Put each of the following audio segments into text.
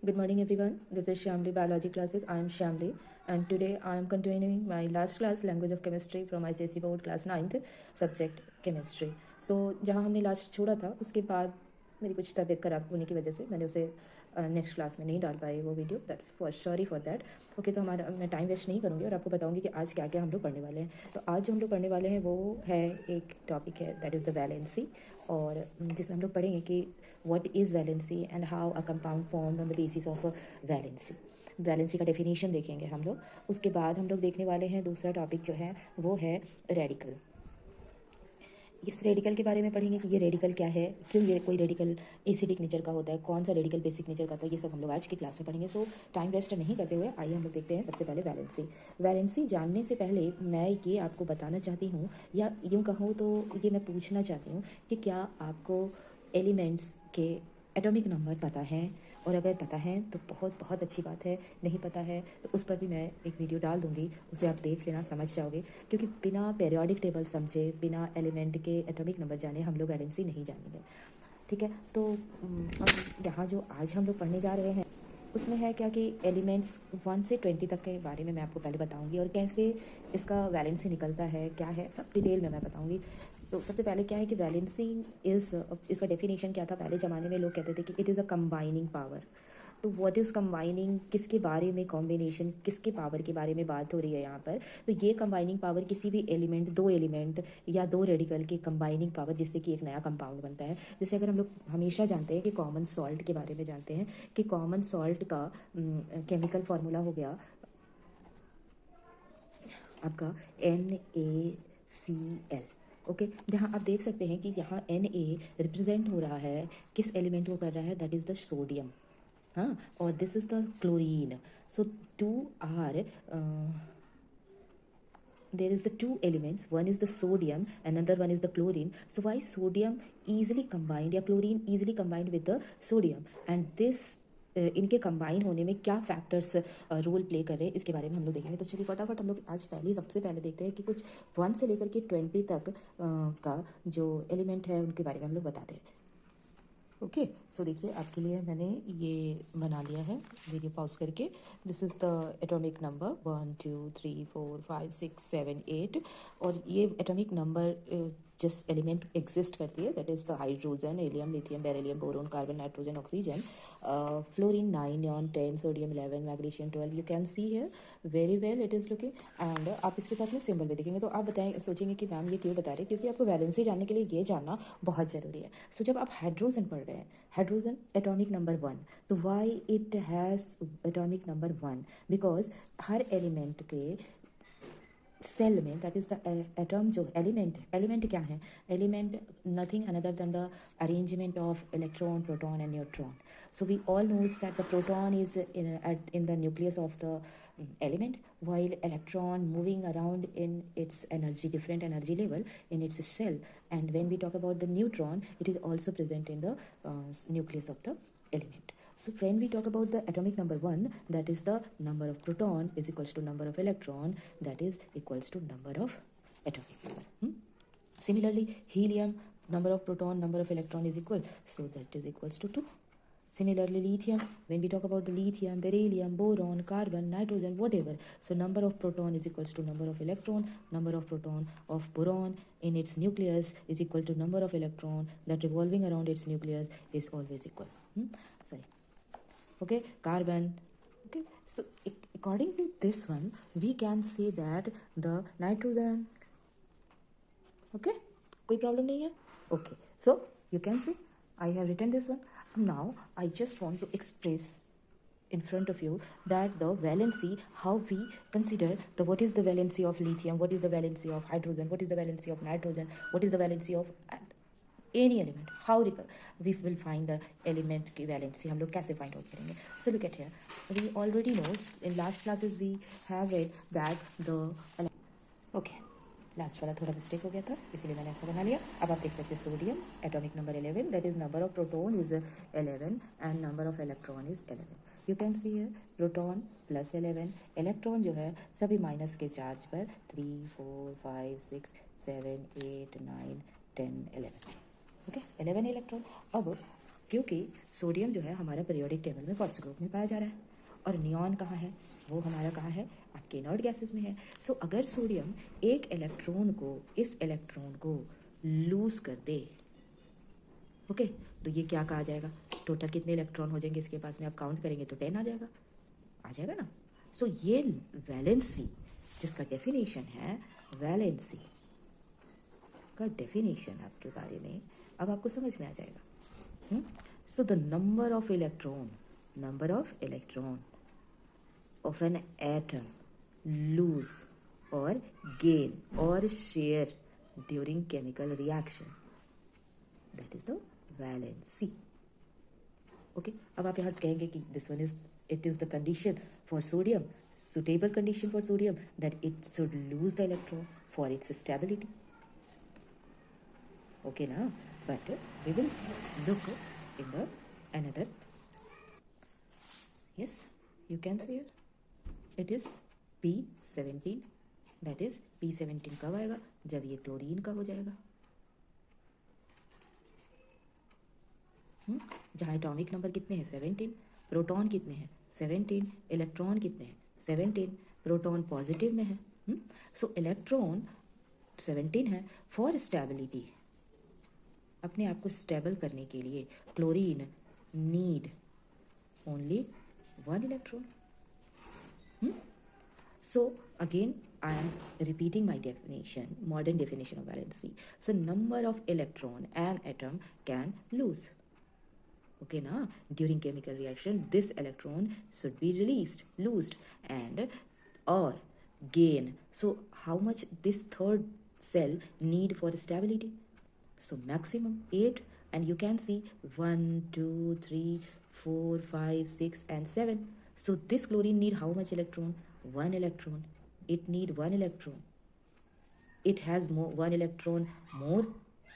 Good morning, everyone. This is Shamli Biology Classes. I am Shamli, and today I am continuing my last class, Language of Chemistry, from ICSE Board Class 9th, Subject Chemistry. So जहाँ हमने last छोड़ा था उसके बाद मेरी कुछ तबीयत खराब होने की वजह से मैंने उसे नेक्स्ट क्लास में नहीं डाल पाई वो video. That's for sorry for that. Okay, तो हमारा मैं टाइम वेस्ट नहीं करूँगी और आपको बताऊँगी कि आज क्या क्या हम लोग पढ़ने वाले हैं. तो आज जो हम लोग पढ़ने वाले हैं वो है एक टॉपिक है दैट इज़ द वैलेंसी, और जिसमें हम लोग पढ़ेंगे कि what is valency and how a compound formed on the basis of valency. Valency का डेफिनेशन देखेंगे हम लोग. उसके बाद हम लोग देखने वाले हैं दूसरा टॉपिक जो है वो है रेडिकल. इस रेडिकल के बारे में पढ़ेंगे कि ये रेडिकल क्या है, क्यों ये कोई रेडिकल एसिडिक नेचर का होता है, कौन सा रेडिकल बेसिक नेचर का होता है, ये सब हम लोग आज की क्लास में पढ़ेंगे. सो टाइम वेस्ट नहीं करते हुए आइए हम लोग देखते हैं सबसे पहले वैलेंसी. वैलेंसी जानने से पहले मैं ये आपको बताना चाहती हूँ, या यूँ कहूँ तो ये मैं पूछना चाहती हूँ कि क्या आपको एलिमेंट्स के एटॉमिक नंबर पता है, और अगर पता है तो बहुत बहुत अच्छी बात है. नहीं पता है तो उस पर भी मैं एक वीडियो डाल दूँगी, उसे आप देख लेना, समझ जाओगे. क्योंकि बिना पीरियोडिक टेबल समझे, बिना एलिमेंट के एटॉमिक नंबर जाने हम लोग वैलेंसी नहीं जानेंगे. ठीक है, तो यहाँ जो आज हम लोग पढ़ने जा रहे हैं उसमें है क्या कि एलिमेंट्स 1 से 20 तक के बारे में मैं आपको पहले बताऊंगी, और कैसे इसका वैलेंसी निकलता है, क्या है, सब डिटेल में मैं बताऊंगी. तो सबसे पहले क्या है कि वैलेंसी इज़, इसका डेफिनेशन क्या था. पहले ज़माने में लोग कहते थे कि it is a combining power. तो व्हाट इज़ कंबाइनिंग, किसके बारे में कॉम्बिनेशन, किसके पावर के बारे में बात हो रही है यहाँ पर. तो ये कंबाइनिंग पावर किसी भी एलिमेंट, दो एलिमेंट या दो रेडिकल की कंबाइनिंग पावर जिससे कि एक नया कंपाउंड बनता है. जैसे अगर हम लोग हमेशा जानते हैं कि कॉमन सॉल्ट के बारे में जानते हैं कि कॉमन सॉल्ट का केमिकल फार्मूला हो गया आपका NaCl. ओके, जहाँ आप देख सकते हैं कि यहाँ Na रिप्रेजेंट हो रहा है, किस एलिमेंट को कर रहा है, दैट इज़ द सोडियम. हाँ, और this is the chlorine. So two are there is the two elements, one is the sodium, another one is the chlorine. So why sodium easily combined या chlorine easily combined with the sodium, and this इनके combine होने में क्या factors role play कर रहे हैं इसके बारे में हम लोग देखेंगे. तो चलिए फटाफट हम लोग आज सबसे पहले देखते हैं कि कुछ 1 से लेकर के 20 तक का जो एलिमेंट है उनके बारे में हम लोग बताते हैं. ओके, सो देखिए आपके लिए मैंने ये बना लिया है वीडियो पॉज करके. This is the atomic number 1 2 3 4 5 6 7 8, और ये एटॉमिक नंबर जिस एलिमेंट एग्जिस्ट करती है that is the hydrogen, helium, lithium, beryllium, boron, carbon, nitrogen, oxygen, fluorine 9, neon 10, sodium 11, magnesium 12. You can see है very well it is looking. And आप इसके साथ में सिंबल भी देखेंगे तो आप बताएं, सोचेंगे कि मैम ये क्यों बता रहे हैं, क्योंकि आपको वैलेंसी जानने के लिए ये जानना बहुत ज़रूरी है. सो जब आप हाइड्रोजन पढ़ रहे हैं, हाइड्रोजन एटॉमिक नंबर 1, तो why it has atomic number 1, because हर एलिमेंट के सेल में दैट इज़ द एटम. जो एलिमेंट क्या है, element nothing another than the arrangement of electron, proton and neutron. So we all knows that the proton is in the nucleus of the element, while electron moving around in its energy, different energy level in its shell. And when we talk about the neutron, it is also present in the nucleus of the element. So when we talk about the atomic number 1, that is the number of proton is equals to number of electron, that is equals to number of atomic number. Similarly, helium, number of proton, number of electron is equal, so that is equals to 2. Similarly, lithium, when we talk about the lithium, beryllium, boron, carbon, nitrogen, whatever, so number of proton is equals to number of electron, number of proton of boron in its nucleus is equal to number of electron that revolving around its nucleus is always equal. Sorry. Okay, carbon. Okay, so according to this one, we can say that the nitrogen. Okay, कोई problem नहीं है. Okay, so you can see I have written this one. Now I just want to express in front of you that the valency, how we consider the what is the valency of lithium, what is the valency of hydrogen, what is the valency of nitrogen, what is the valency of any element, how we will find the element की valency हम लोग कैसे find out करेंगे. So look at here, we already know in last classes we have read that the okay, last वाला थोड़ा mistake हो गया था इसलिए मैंने ऐसा बना लिया. अब आप देख सकते हैं sodium atomic number 11, that is number of proton is 11 and number of electron is 11. You can see है प्रोटॉन प्लस 11, इलेक्ट्रॉन जो है सभी माइनस के चार्ज पर 3 4 5 6 7 8 9 10 11. Okay, 11 electron. अब क्योंकि सोडियम जो है हमारा पीरियोडिक टेबल में फर्स्ट ग्रुप में पाया जा रहा है और नियॉन कहाँ है, वो हमारा कहाँ है, आपके इनर्ट गैसेस में है। सो अगर सोडियम एक इलेक्ट्रॉन को, इस इलेक्ट्रॉन को लूज कर दे, ओके, तो ये क्या कहा जाएगा, टोटल कितने इलेक्ट्रॉन हो जाएंगे इसके पास में, आप काउंट करेंगे तो 10 आ जाएगा ना। सो ये वैलेंसी जिसका डेफिनेशन है, वैलेंसी का डेफिनेशन आपके बारे में अब आपको समझ में आ जाएगा। So the number of electron of an atom lose or gain or share during chemical reaction, that is the valency. Okay, अब आप यहाँ कहेंगे कि this one is, it is the condition for sodium, suitable condition for sodium, that it should lose the electron for its stability. Okay na, but we will look in the another. Yes, you can see it. It is P17, that is P17 कब आएगा, जब ये chlorine का हो जाएगा। जहाँ atomic number कितने हैं 17, प्रोटॉन कितने हैं 17, इलेक्ट्रॉन कितने हैं 17, प्रोटॉन पॉजिटिव में है। सो इलेक्ट्रॉन 17 है। फॉर स्टेबिलिटी, अपने आप को स्टेबल करने के लिए chlorine need only 1 electron. So again I am repeating my definition, modern definition of valency. So number of electron an atom can lose, okay na, during chemical reaction this electron should be loosed and or gain. So how much this third cell need for stability? So maximum 8, and you can see 1 2 3 4 5 6 and 7. So this chlorine need how much electron? 1 electron. It need 1 electron. It has more 1 electron more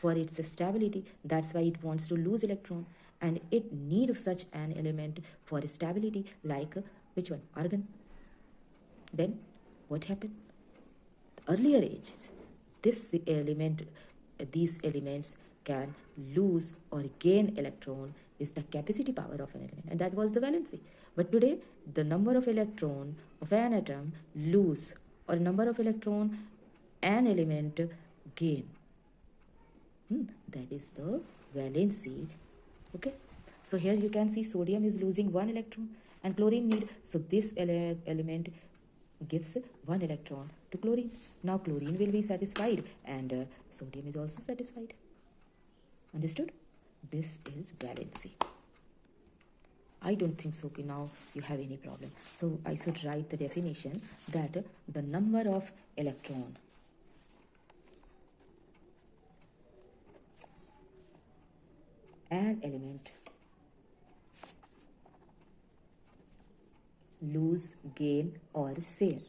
for its stability. That's why it wants to lose electron, and it need such an element for stability, like which one? Argon. Then what happened? Earlier ages, these elements can lose or gain electron is the capacity power of an element, and that was the valency. But today the number of electron of an atom lose or number of electron an element gain, that is the valency. Okay, so here you can see sodium is losing 1 electron and chlorine need, so this element gives 1 electron to chlorine. Now chlorine will be satisfied and sodium is also satisfied. Understood? This is valency. I don't think so. Okay, now you have any problem. So I should write the definition that the number of electron an element lose, gain or share.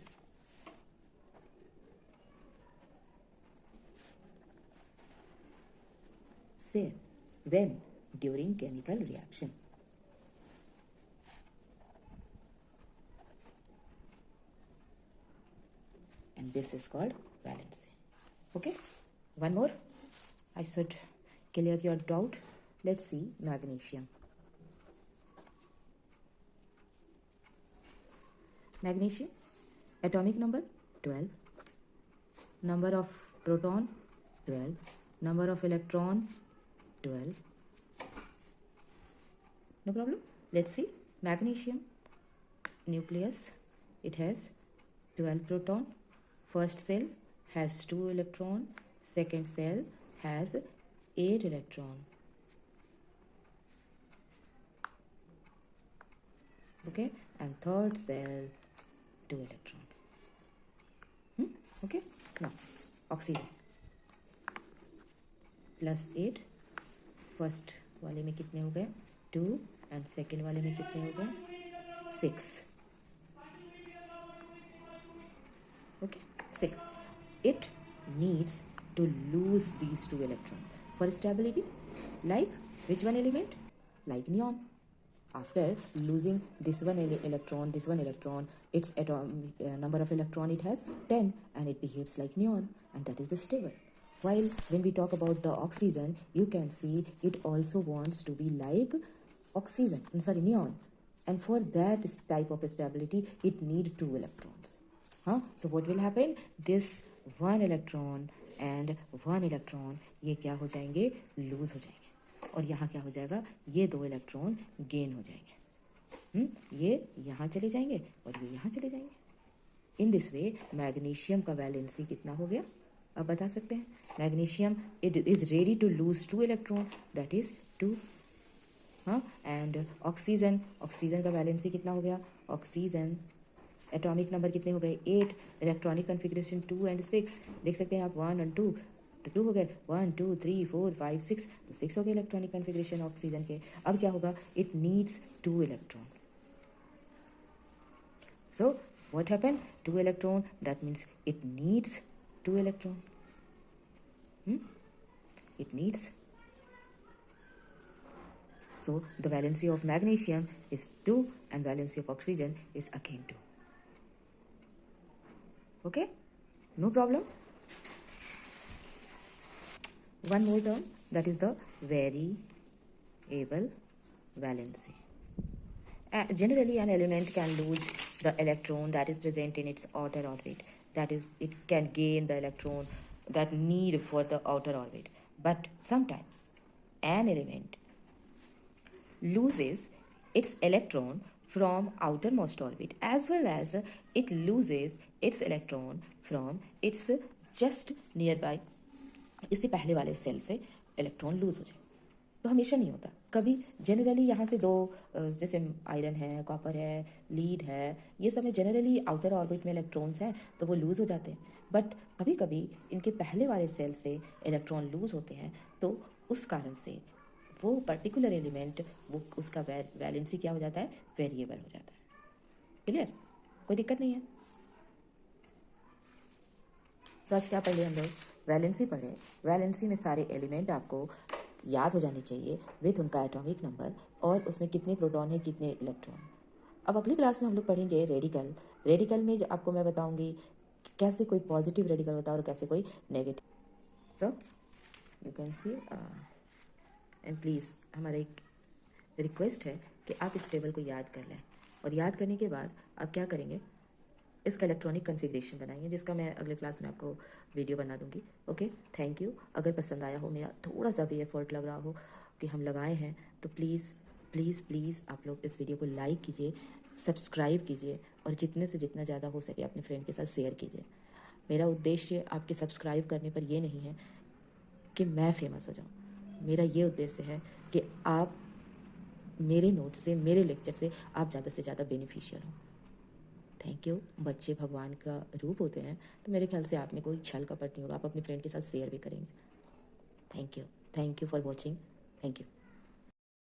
Share when? During chemical reaction. And this is called valency. Okay, one more. I should clear your doubt. Let's see magnesium. Magnesium, atomic number 12, number of proton 12, number of electron 12. No problem. Let's see magnesium nucleus. It has 12 proton. First cell has 2 electron. Second cell has 8 electron. Okay, and third cell 2 electron. Okay, now oxygen plus 8. First वाले में कितने हो गए 2 and second वाले में कितने हो गए 6. Okay, 6. It needs to lose these 2 electrons for stability. Like which one element? Like neon. After losing this one electron, its atomic number of electron it has 10, and it behaves like neon, and that is the stable. While when we talk about the oxygen, you can see it also wants to be like oxygen, neon. And for that type of stability, it need 2 electrons. So what will happen? This 1 electron and 1 electron ये क्या हो जाएंगे? Loose हो जाएंगे. और यहाँ क्या हो जाएगा? ये 2 इलेक्ट्रॉन गेन हो जाएंगे. ये यहाँ चले जाएंगे और ये यहाँ चले जाएंगे. इन दिस वे मैग्नीशियम का वैलेंसी कितना हो गया? अब बता सकते हैं. Magnesium it is ready to lose 2 electron, that is 2. And oxygen का वैलेंसी कितना हो गया? ऑक्सीजन एटॉमिक नंबर कितने हो गए? 8. Electronic configuration 2 and 6. देख सकते हैं आप 1 और 2, तो 2 हो गए. 1 2 3 4 5 6, तो 6 हो गए इलेक्ट्रॉनिक कन्फिग्रेशन ऑक्सीजन के. अब क्या होगा? It needs 2 electron. So what happened? 2 electron, that means it needs 2 electron. It needs. So the valency of magnesium is 2 and valency of oxygen is again 2. Okay? No problem. One more term, that is the variable valency. Generally, an element can lose the electron that is present in its outer orbit. That is, it can gain the electron that need for the outer orbit. But sometimes an element loses its electron from outermost orbit, as well as it loses its electron from its just nearby. इससे पहले वाले cell से electron lose हो जाए. तो हमेशा नहीं होता, कभी जनरली यहाँ से 2 जैसे आयरन है, कॉपर है, लीड है, ये सब में जनरली आउटर ऑर्बिट में इलेक्ट्रॉन्स हैं तो वो लूज़ हो जाते हैं. बट कभी कभी इनके पहले वाले सेल से इलेक्ट्रॉन लूज़ होते हैं, तो उस कारण से वो पर्टिकुलर एलिमेंट वो उसका वैलेंसी क्या हो जाता है? वेरिएबल हो जाता है. क्लियर? कोई दिक्कत नहीं है. तो आज क्या पढ़ लिया हम लोग? वैलेंसी पढ़े. वैलेंसी में सारे एलिमेंट आपको याद हो जाने चाहिए विथ उनका एटॉमिक नंबर और उसमें कितने प्रोटॉन है, कितने इलेक्ट्रॉन. अब अगली क्लास में हम लोग पढ़ेंगे रेडिकल. रेडिकल में जो आपको मैं बताऊंगी कैसे कोई पॉजिटिव रेडिकल होता है और कैसे कोई negative. So you can C and please हमारा एक रिक्वेस्ट है कि आप इस टेबल को याद कर लें, और याद करने के बाद आप क्या करेंगे? इसका इलेक्ट्रॉनिक कन्फिग्रेशन बनाएंगे, जिसका मैं अगले क्लास में आपको वीडियो बना दूंगी. Okay, thank you. अगर पसंद आया हो, मेरा थोड़ा सा भी एफर्ट लग रहा हो कि हम लगाए हैं, तो प्लीज़ प्लीज़ प्लीज़ आप लोग इस वीडियो को लाइक कीजिए, सब्सक्राइब कीजिए, और जितने से जितना ज़्यादा हो सके अपने फ्रेंड के साथ शेयर कीजिए. मेरा उद्देश्य आपके सब्सक्राइब करने पर ये नहीं है कि मैं फेमस हो जाऊँ. मेरा ये उद्देश्य है कि आप मेरे नोट से, मेरे लेक्चर से आप ज़्यादा से ज़्यादा बेनिफिशियल हो. Thank you. बच्चे भगवान का रूप होते हैं, तो मेरे ख्याल से आप में कोई छल कपट नहीं होगा, आप अपने फ्रेंड के साथ शेयर भी करेंगे. Thank you for watching. Thank you.